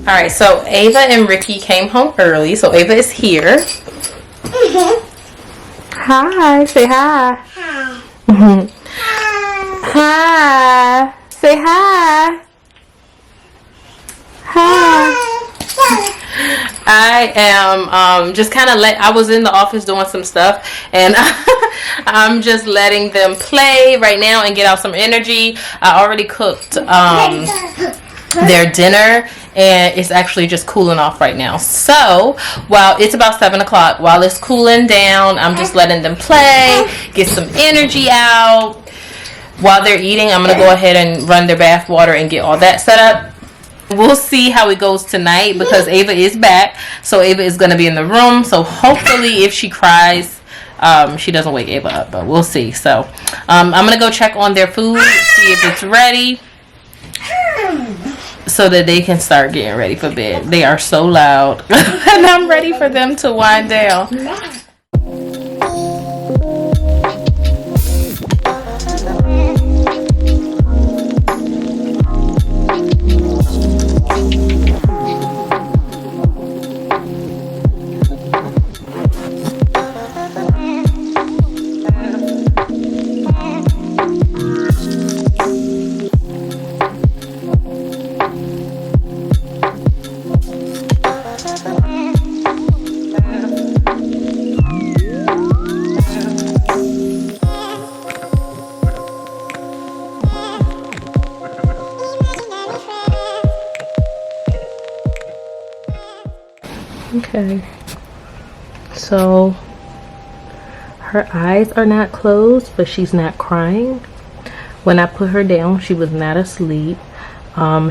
All right, so Ava and Ricky came home early, so Ava is here. Hi, say hi. Hi. Hi. Say hi. Hi. I am just kind of I was in the office doing some stuff, and I'm just letting them play right now and get out some energy. I already cooked their dinner, and it's actually just cooling off right now. So while it's about 7 o'clock, while it's cooling down, I'm just letting them play, get some energy out. While they're eating, I'm gonna go ahead and run their bath water and get all that set up. We'll see how it goes tonight because Ava is back, so Ava is gonna be in the room. So hopefully, if she cries, she doesn't wake Ava up, but we'll see. So I'm gonna go check on their food, see if it's ready, so that they can start getting ready for bed. They are so loud, and I'm ready for them to wind down. Okay, so her eyes are not closed, but she's not crying. When I put her down, she was not asleep.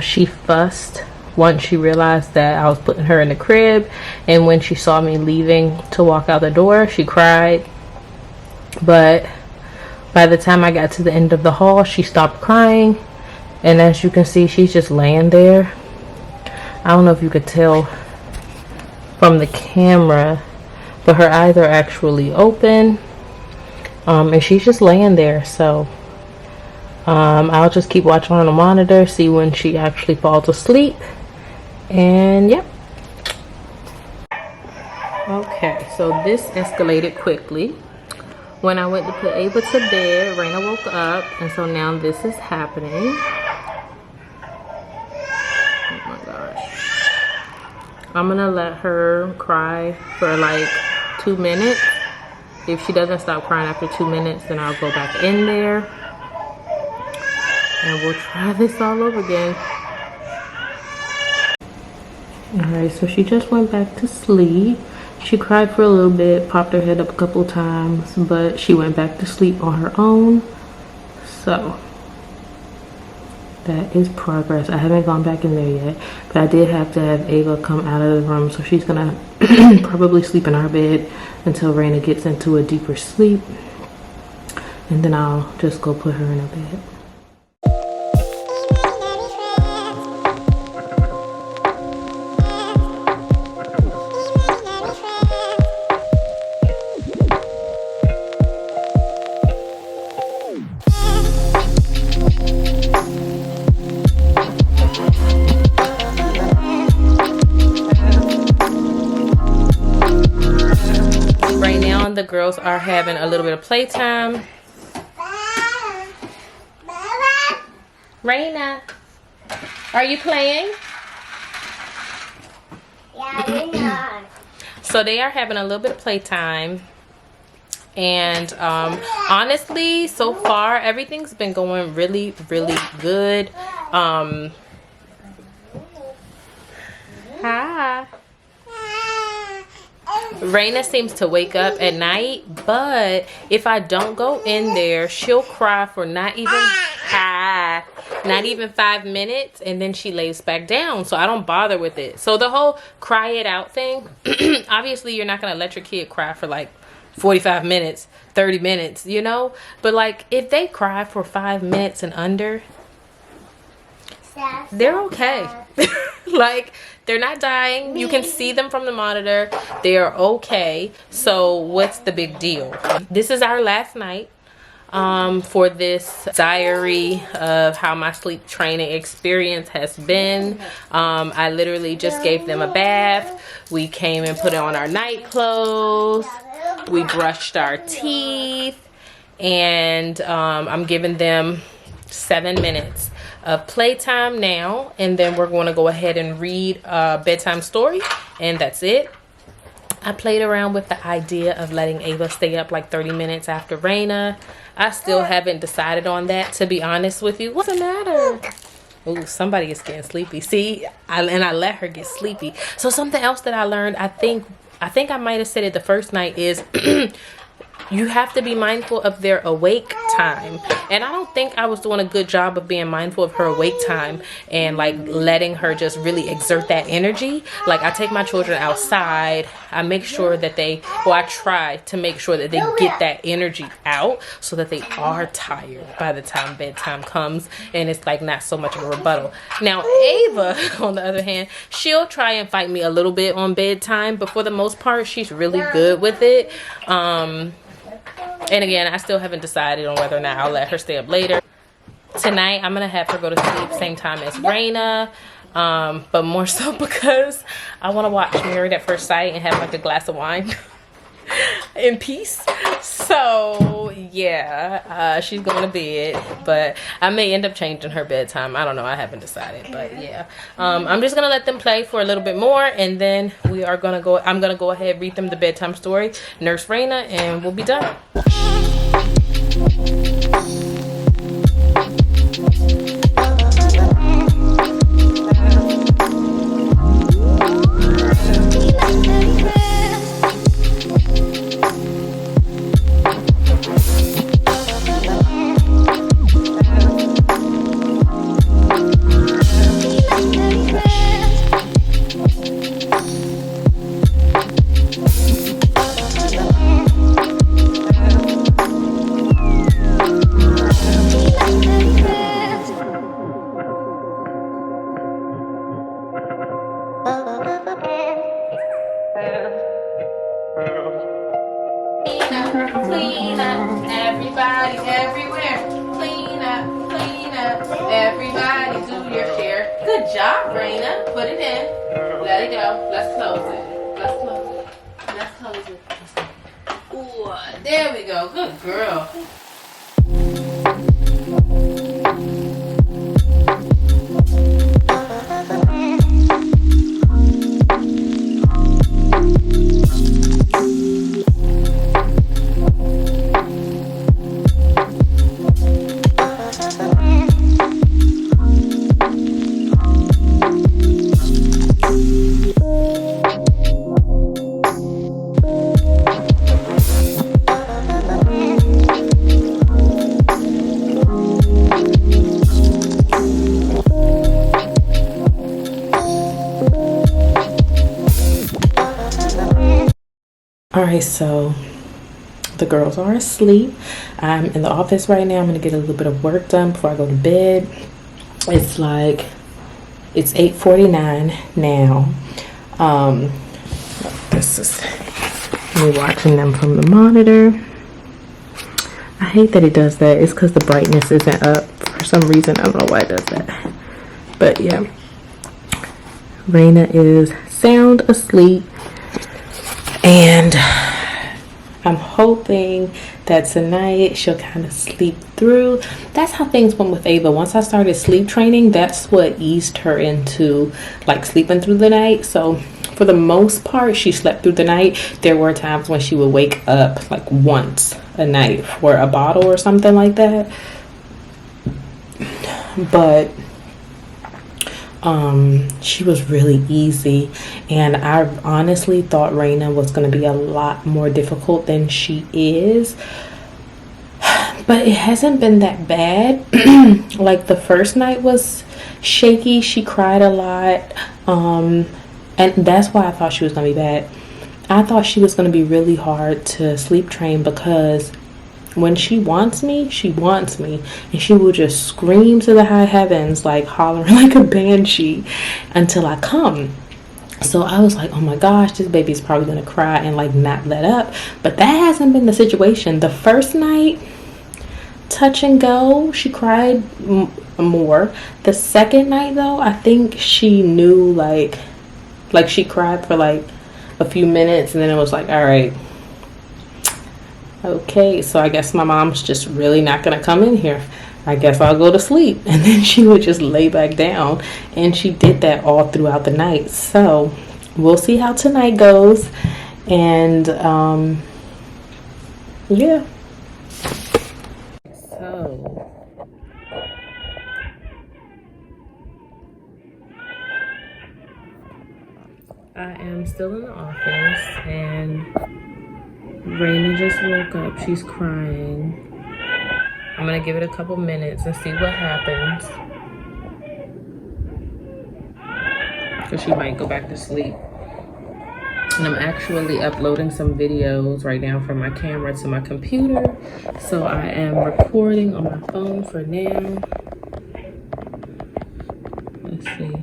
She fussed once she realized that I was putting her in the crib, and when she saw me leaving to walk out the door, she cried. But by the time I got to the end of the hall, she stopped crying, and as you can see, she's just laying there. I don't know if you could tell from the camera, but her eyes are actually open, and she's just laying there. So I'll just keep watching on the monitor, see when she actually falls asleep, and yep. Okay, so this escalated quickly. When I went to put Ava to bed, Raina woke up, and so now this is happening. I'm gonna let her cry for like 2 minutes. If she doesn't stop crying after 2 minutes, then I'll go back in there and we'll try this all over again. Alright, so she just went back to sleep. She cried for a little bit, popped her head up a couple times, but she went back to sleep on her own. So that is progress. I haven't gone back in there yet, but I did have to have Ava come out of the room, so she's gonna probably sleep in our bed until Raina gets into a deeper sleep, and then I'll just go put her in her bed. The girls are having a little bit of playtime. Raina, are you playing? Yeah, we are. So they are having a little bit of playtime, and honestly, so far everything's been going really, really good. Hi. Raina seems to wake up at night, but if I don't go in there, she'll cry for not even 5 minutes, and then she lays back down, so I don't bother with it. So the whole cry it out thing, obviously you're not gonna let your kid cry for like 45 minutes, 30 minutes, you know, but like if they cry for 5 minutes and under, they're okay. Like, they're not dying. You can see them from the monitor. They are okay. So what's the big deal? This is our last night. for this diary of how my sleep training experience has been. I literally just gave them a bath. We came and put on our night clothes. We brushed our teeth. And I'm giving them 7 minutes of playtime now. And then we're going to go ahead and read a bedtime story. And that's it. I played around with the idea of letting Ava stay up like 30 minutes after Raina. I still haven't decided on that, to be honest with you. What's the matter? Ooh, somebody is getting sleepy. See, I let her get sleepy. So something else that I learned, I think I might have said it the first night, is you have to be mindful of their awake time. And I don't think I was doing a good job of being mindful of her awake time and like letting her just really exert that energy. Like, I take my children outside. I make sure that I try to make sure that they get that energy out so that they are tired by the time bedtime comes and it's like not so much of a rebuttal. Now, Ava, on the other hand, she'll try and fight me a little bit on bedtime, but for the most part, she's really good with it. And again, I still haven't decided on whether or not I'll let her stay up later. Tonight, I'm going to have her go to sleep same time as Raina. But more so because I want to watch Married at First Sight and have like a glass of wine in peace. So, yeah, she's going to bed. But I may end up changing her bedtime. I don't know. I haven't decided. But, yeah. I'm just going to let them play for a little bit more. And then I'm going to go ahead and read them the bedtime story, nurse Raina, and we'll be done. Clean up, everybody, everywhere. Clean up, everybody, do your share. Good job, Raina. Put it in. Let it go. Let's close it. Let's close it. Ooh, there we go. Good girl. Alright, so the girls are asleep. I'm in the office right now. I'm going to get a little bit of work done before I go to bed. It's 8:49 now. This is me watching them from the monitor. I hate that it does that. It's because the brightness isn't up for some reason. I don't know why it does that. But yeah, Raina is sound asleep. And I'm hoping that tonight she'll kind of sleep through. That's how things went with Ava. Once I started sleep training, that's what eased her into like sleeping through the night. So for the most part, she slept through the night. There were times when she would wake up like once a night for a bottle or something like that. But she was really easy, and I honestly thought Raina was going to be a lot more difficult than she is, but it hasn't been that bad. Like the first night was shaky. She cried a lot, and that's why I thought she was going to be bad. I thought she was going to be really hard to sleep train because when she wants me, and she will just scream to the high heavens, like hollering like a banshee until I come. So I was like, oh my gosh, this baby's probably gonna cry and like not let up. But that hasn't been the situation. The first night, touch and go. She cried more. The second night though, I think she knew like she cried for like a few minutes, and then it was like, all right, okay, so I guess my mom's just really not gonna come in here. I guess I'll go to sleep. And then she would just lay back down, and she did that all throughout the night. So we'll see how tonight goes. And yeah. So I am still in the office, and Raina just woke up. She's crying. I'm gonna give it a couple minutes and see what happens, because she might go back to sleep. And I'm actually uploading some videos right now from my camera to my computer, so I am recording on my phone for now. Let's see.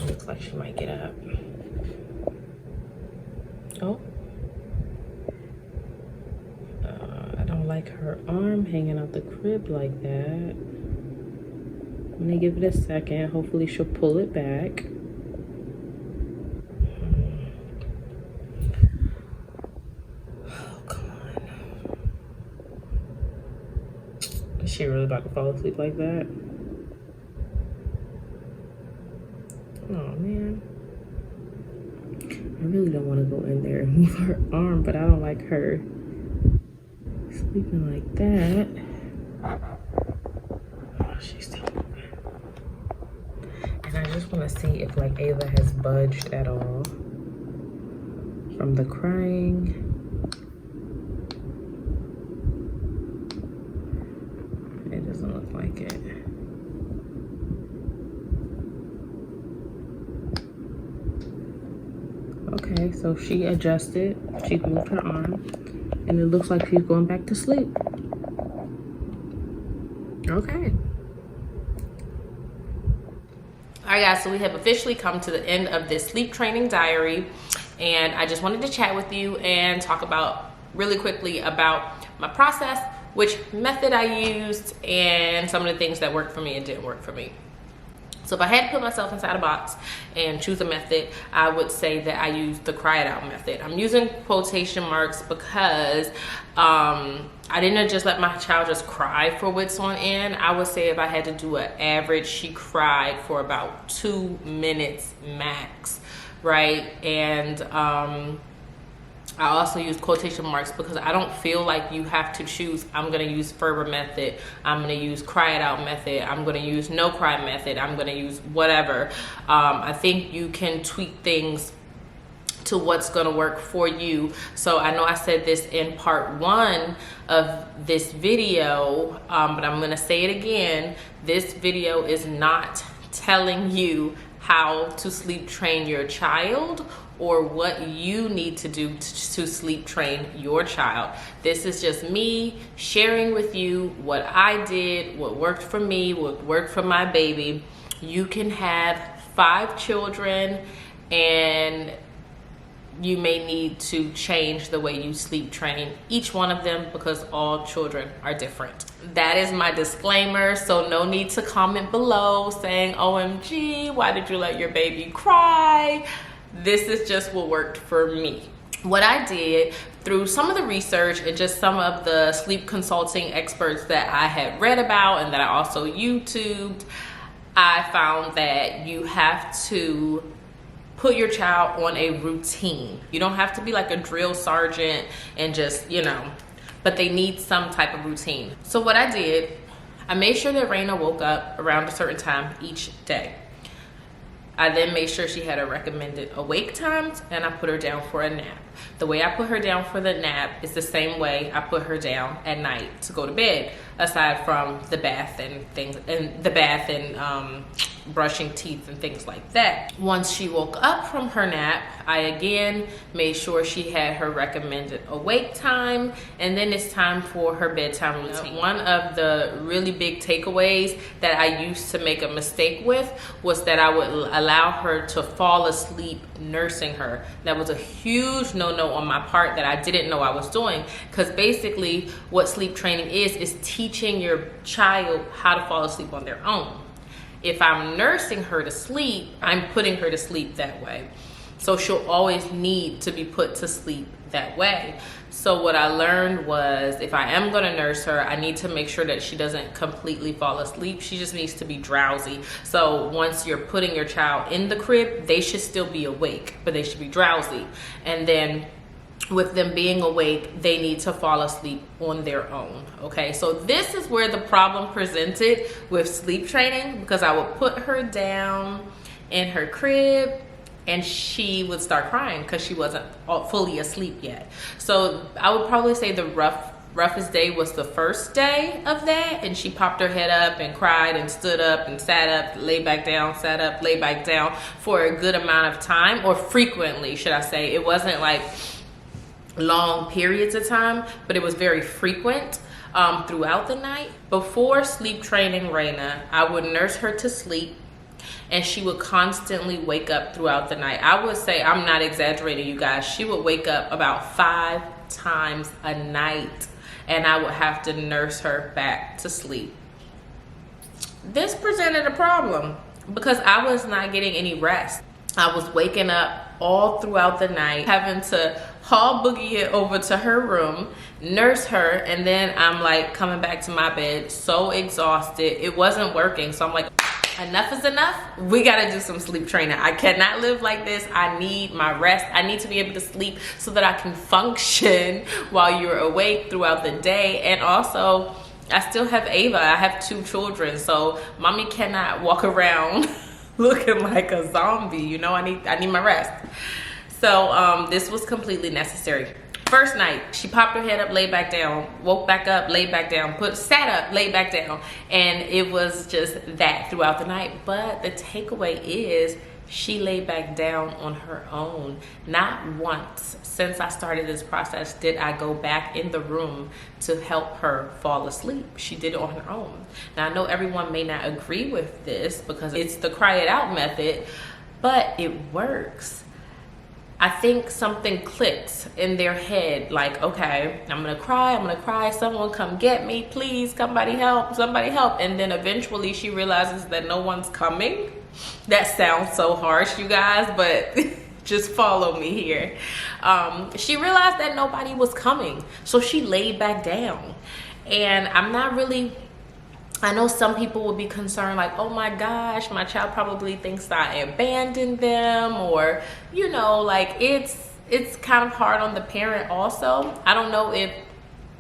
Looks like she might get up. Oh. I don't like her arm hanging out the crib like that. I'm gonna give it a second. Hopefully she'll pull it back. Oh, come on. Is she really about to fall asleep like that? Oh, man. I really don't want to go in there and move her arm, but I don't like her sleeping like that. Oh, she's still moving. And I just want to see if like Ava has budged at all from the crying. It doesn't look like it. Okay, so she adjusted. She moved her arm, and it looks like she's going back to sleep. Okay. All right, guys, so we have officially come to the end of this sleep training diary, and I just wanted to chat with you and talk about really quickly about my process, which method I used, and some of the things that worked for me and didn't work for me. So if I had to put myself inside a box and choose a method, I would say that I used the cry it out method. I'm using quotation marks because I didn't just let my child just cry for what's on end. I would say if I had to do an average, she cried for about 2 minutes max, right? And I also use quotation marks because I don't feel like you have to choose, I'm going to use Ferber method, I'm going to use cry it out method, I'm going to use no cry method, I'm going to use whatever. I think you can tweak things to what's going to work for you. So I know I said this in part 1 of this video, but I'm going to say it again. This video is not telling you how to sleep train your child or what you need to do to sleep train your child. This is just me sharing with you what I did, what worked for me, what worked for my baby. You can have 5 children, and you may need to change the way you sleep train each one of them because all children are different. That is my disclaimer, so no need to comment below saying, OMG, why did you let your baby cry? This is just what worked for me. What I did through some of the research and just some of the sleep consulting experts that I had read about and that I also YouTubed, I found that you have to put your child on a routine. You don't have to be like a drill sergeant and just, but they need some type of routine. So what I did, I made sure that Raina woke up around a certain time each day. I then made sure she had a recommended awake times, and I put her down for a nap. The way I put her down for the nap is the same way I put her down at night to go to bed. aside from the bath and things, and the bath and brushing teeth and things like that. Once she woke up from her nap, I again made sure she had her recommended awake time, and then it's time for her bedtime routine. One of the really big takeaways that I used to make a mistake with was that I would allow her to fall asleep nursing her. That was a huge no-no on my part that I didn't know I was doing, because basically what sleep training is teaching your child how to fall asleep on their own. If I'm nursing her to sleep, I'm putting her to sleep that way. So she'll always need to be put to sleep that way. So what I learned was, if I am gonna nurse her, I need to make sure that she doesn't completely fall asleep. She just needs to be drowsy. So once you're putting your child in the crib, they should still be awake, but they should be drowsy. And then with them being awake, they need to fall asleep on their own. Okay, so this is where the problem presented with sleep training, because I would put her down in her crib and she would start crying because she wasn't fully asleep yet. So I would probably say the roughest day was the first day of that, and she popped her head up and cried and stood up and sat up, lay back down, sat up, lay back down for a good amount of time, or frequently, should I say. It wasn't like long periods of time, but it was very frequent throughout the night. Before sleep training Raina, I would nurse her to sleep, and she would constantly wake up throughout the night. I would say, I'm not exaggerating, you guys, she would wake up about 5 times a night, and I would have to nurse her back to sleep. This presented a problem because I was not getting any rest. I was waking up all throughout the night, having to haul Boogie it over to her room, nurse her, and then I'm like coming back to my bed so exhausted. It wasn't working. So I'm like, enough is enough. We gotta do some sleep training. I cannot live like this. I need my rest. I need to be able to sleep so that I can function while you're awake throughout the day. And also, I still have Ava. I have 2 children, so mommy cannot walk around looking like a zombie. You know, I need my rest. So this was completely necessary. First night, she popped her head up, laid back down, woke back up, laid back down, sat up, laid back down, and it was just that throughout the night. But the takeaway is, she laid back down on her own. Not once since I started this process did I go back in the room to help her fall asleep. She did it on her own. Now, I know everyone may not agree with this because it's the cry it out method, but it works. I think something clicks in their head, like, okay, I'm gonna cry, someone come get me, please, somebody help. And then eventually she realizes that no one's coming. That sounds so harsh, you guys, but just follow me here. She realized that nobody was coming, so she laid back down. And I know some people would be concerned, like, oh my gosh, my child probably thinks I abandoned them, or, you know, like, it's kind of hard on the parent also. I don't know if,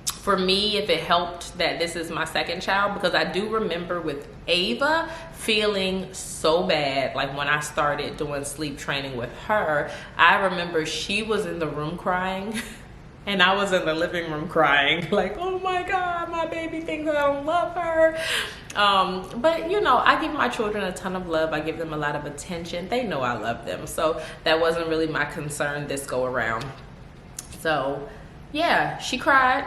for me, if it helped that this is my second child, because I do remember with Ava feeling so bad. Like, when I started doing sleep training with her, I remember she was in the room crying and I was in the living room crying, like, oh my God, my baby thinks I don't love her. But you know, I give my children a ton of love. I give them a lot of attention. They know I love them. So that wasn't really my concern this go around. So yeah, she cried.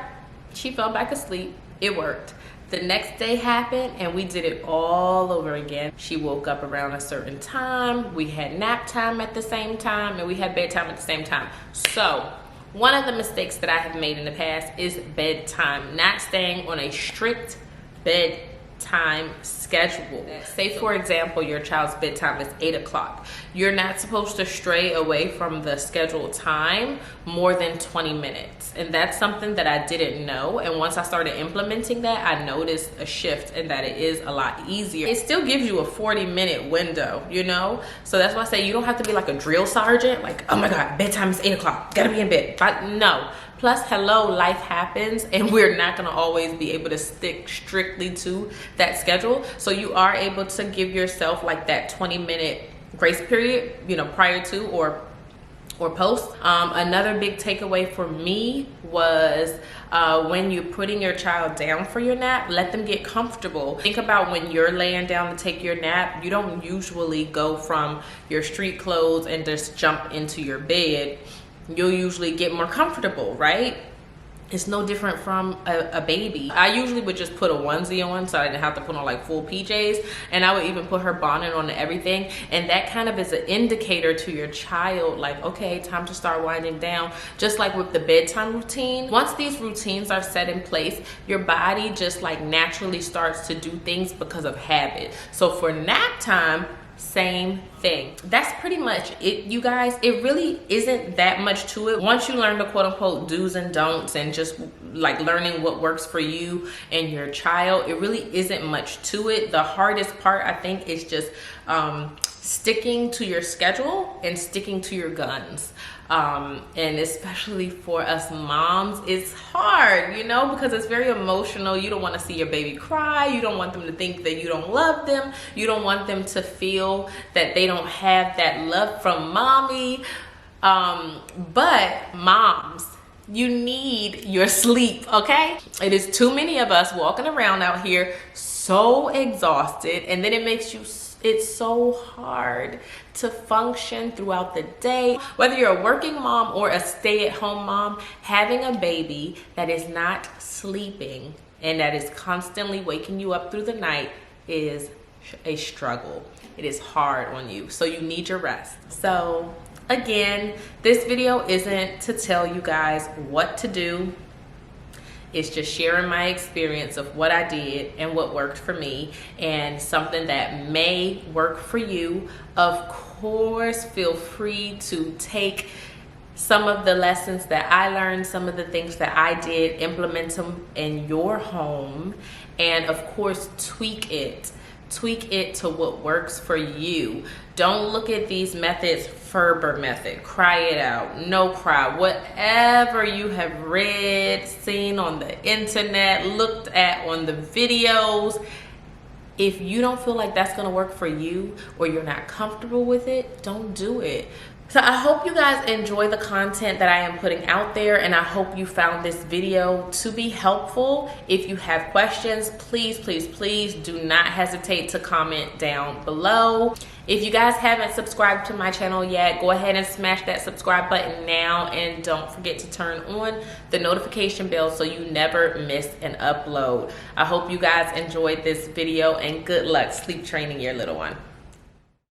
She fell back asleep. It worked. The next day happened and we did it all over again. She woke up around a certain time. We had nap time at the same time, and we had bedtime at the same time. So one of the mistakes that I have made in the past is bedtime, not staying on a strict bedtime schedule. Say, for example, your child's bedtime is 8 o'clock. You're not supposed to stray away from the scheduled time more than 20 minutes. And that's something that I didn't know. And once I started implementing that, I noticed a shift in that it is a lot easier. It still gives you a 40-minute window, you know? So that's why I say you don't have to be like a drill sergeant, like, oh my God, bedtime is 8 o'clock, gotta be in bed. But no. Plus, hello, life happens, and we're not gonna always be able to stick strictly to that schedule. So you are able to give yourself like that 20-minute grace period, you know, prior to or or post. Another big takeaway for me was when you're putting your child down for your nap, let them get comfortable. Think about when you're laying down to take your nap, you don't usually go from your street clothes and just jump into your bed. You'll usually get more comfortable, right? It's no different from a baby. I usually would just put a onesie on so I didn't have to put on like full PJs, and I would even put her bonnet on and everything, and that kind of is an indicator to your child, like, okay, time to start winding down. Just like with the bedtime routine, once these routines are set in place, your body just like naturally starts to do things because of habit. So for nap time, same thing. That's pretty much it, you guys. It really isn't that much to it. Once you learn the quote unquote do's and don'ts and just like learning what works for you and your child, it really isn't much to it. The hardest part, I think, is just sticking to your schedule and sticking to your guns. And especially for us moms, it's hard, you know, because it's very emotional. You don't want to see your baby cry. You don't want them to think that you don't love them. You don't want them to feel that they don't have that love from mommy. But moms, you need your sleep, okay? It is too many of us walking around out here so exhausted, and then it makes you it's so hard to function throughout the day. Whether you're a working mom or a stay-at-home mom, having a baby that is not sleeping and that is constantly waking you up through the night is a struggle. It is hard on you, so you need your rest. So again, this video isn't to tell you guys what to do. It's just sharing my experience of what I did and what worked for me, and something that may work for you. Of course, feel free to take some of the lessons that I learned, some of the things that I did, implement them in your home, and of course, tweak it to what works for you. Don't look at these methods, Ferber method, cry it out, no cry, whatever you have read, seen on the internet, looked at on the videos. If you don't feel like that's gonna work for you, or you're not comfortable with it, don't do it. So I hope you guys enjoy the content that I am putting out there, and I hope you found this video to be helpful. If you have questions, please do not hesitate to comment down below. If you guys haven't subscribed to my channel yet, go ahead and smash that subscribe button now, and don't forget to turn on the notification bell so you never miss an upload. I hope you guys enjoyed this video, and good luck sleep training your little one.